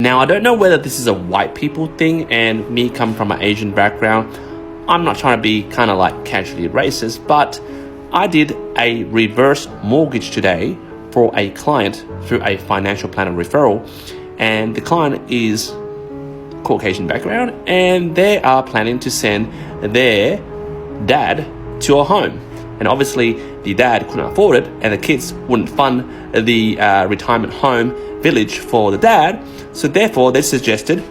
Now, I don't know whether this is a white people thing, and me coming from an Asian background, I'm not trying to be kind of like casually racist, but I did a reverse mortgage today for a client through a financial planner referral, and the client is Caucasian background, and they are planning to send their dad to a home. And obviously the dad couldn't afford it, and the kids wouldn't fund the retirement home village for the dad, so therefore they suggested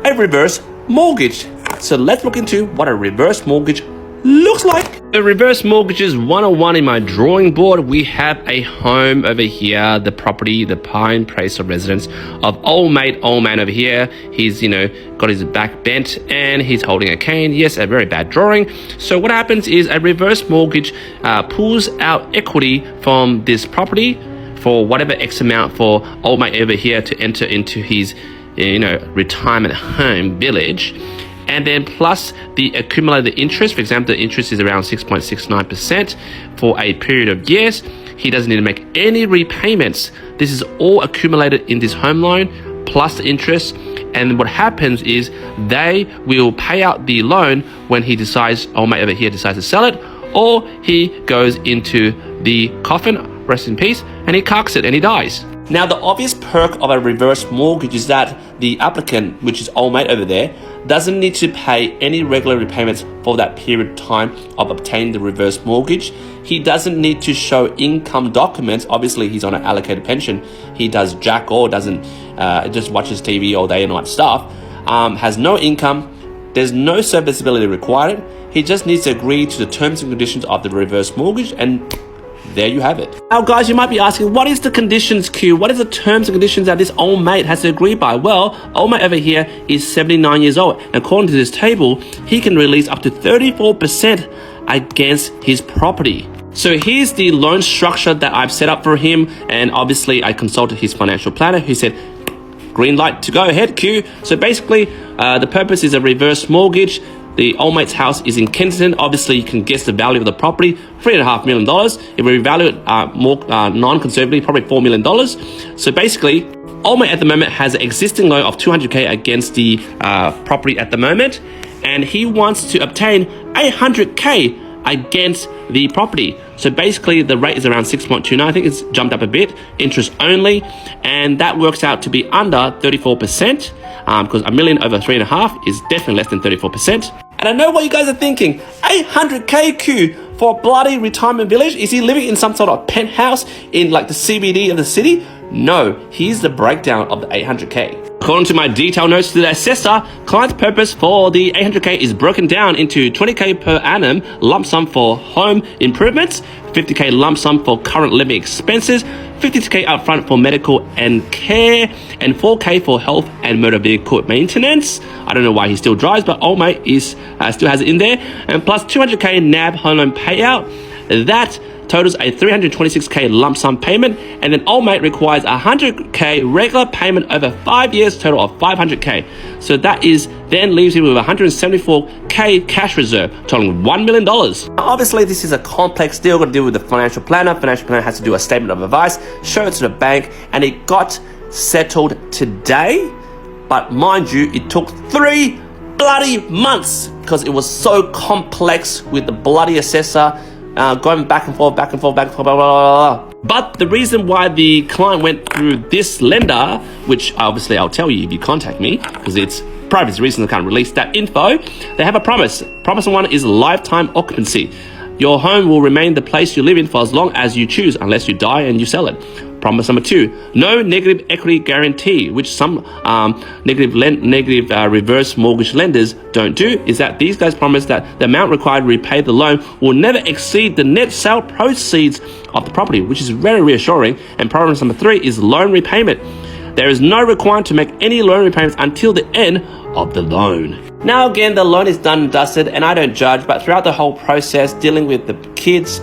a reverse mortgage. So let's look into what a reverse mortgage looks like. The reverse mortgages 101 in my drawing board. We have a home over here, the property, the Pine Place of residence of old man over here. He's, got his back bent and he's holding a cane. Yes, a very bad drawing. So what happens is a reverse mortgage pulls out equity from this property for whatever X amount for old mate over here to enter into his, retirement home village. And then plus the accumulated interest. For example, the interest is around 6.69% for a period of years. He doesn't need to make any repayments. This is all accumulated in this home loan plus the interest. And what happens is they will pay out the loan when he decides, old mate over here decides to sell it, or he goes into the coffin, rest in peace, and he carks it and he dies. Now, the obvious perk of a reverse mortgage is that the applicant, which is old mate over there, doesn't need to pay any regular repayments for that period of time of obtaining the reverse mortgage. He doesn't need to show income documents. Obviously, he's on an allocated pension. He does jack or doesn't just watches TV all day and all that stuff. Has no income. There's no serviceability required. He just needs to agree to the terms and conditions of the reverse mortgage, and there you have it. Now, guys, you might be asking, what is the conditions, Q? What is the terms and conditions that this old mate has to agree by? Well, old mate over here is 79 years old. And according to this table, he can release up to 34% against his property. So here's the loan structure that I've set up for him. And obviously, I consulted his financial planner who said, green light to go ahead, Q. So basically, the purpose is a reverse mortgage. The old mate's house is in Kensington. Obviously, you can guess the value of the property, $3.5 million. If we value it more non-conservatively, probably $4 million. So basically, old mate at the moment has an existing loan of $200K against the property at the moment, and he wants to obtain $800K against the property. So basically, the rate is around 6.29. I think it's jumped up a bit, interest only, and that works out to be under 34%. Because $1 million over 3.5 is definitely less than 34%. And I know what you guys are thinking. 800K Q for a bloody retirement village? Is he living in some sort of penthouse in like the CBD of the city? No, here's the breakdown of the 800K. According to my detailed notes to the assessor, client's purpose for the 800K is broken down into 20K per annum lump sum for home improvements, 50K lump sum for current living expenses, 52K upfront for medical and care, and 4K for health and motor vehicle maintenance. I don't know why he still drives, but old mate is still has it in there. And plus 200K NAB home loan payout. That totals a 326K lump sum payment, and then old mate requires 100K regular payment over 5 years, total of 500K. So that is then leaves him with 174K cash reserve, totaling $1 million. Obviously, this is a complex deal. Got to deal with the financial planner. Financial planner has to do a statement of advice, show it to the bank, and it got settled today. But mind you, it took 3 bloody months because it was so complex with the bloody assessor. Going back and forth, blah, blah, blah, blah. But the reason why the client went through this lender, which obviously I'll tell you if you contact me, because it's privacy reasons I can't release that info, they have a promise. Promise one is lifetime occupancy. Your home will remain the place you live in for as long as you choose, unless you die and you sell it. Promise number 2, no negative equity guarantee, which some negative reverse mortgage lenders don't do, is that these guys promise that the amount required to repay the loan will never exceed the net sale proceeds of the property, which is very reassuring. And promise number 3 is loan repayment. There is no requirement to make any loan repayments until the end of the loan. Now again, the loan is done and dusted, and I don't judge, but throughout the whole process, dealing with the kids,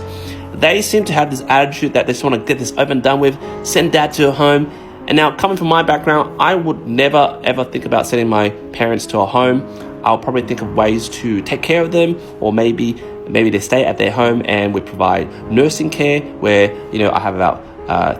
they seem to have this attitude that they just want to get this over and done with, send dad to a home. And now, coming from my background, I would never ever think about sending my parents to a home. I'll probably think of ways to take care of them, or maybe they stay at their home and we provide nursing care where, I have about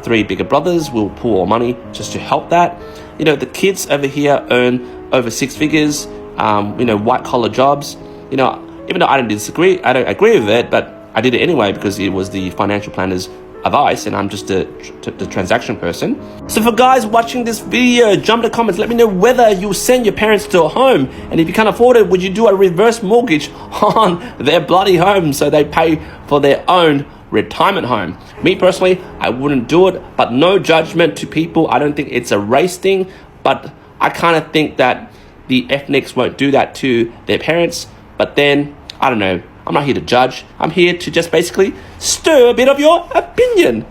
three bigger brothers will pool our money just to help that. The kids over here earn over six figures, white collar jobs. Even though I don't agree with it, but I did it anyway because it was the financial planner's advice and I'm just the transaction person. So for guys watching this video, jump in the comments, let me know whether you send your parents to a home, and if you can't afford it, would you do a reverse mortgage on their bloody home so they pay for their own retirement home? Me personally, I wouldn't do it, but no judgment to people. I don't think it's a race thing, but I kind of think that the ethnics won't do that to their parents. But then, I don't know, I'm not here to judge. I'm here to just basically stir a bit of your opinion.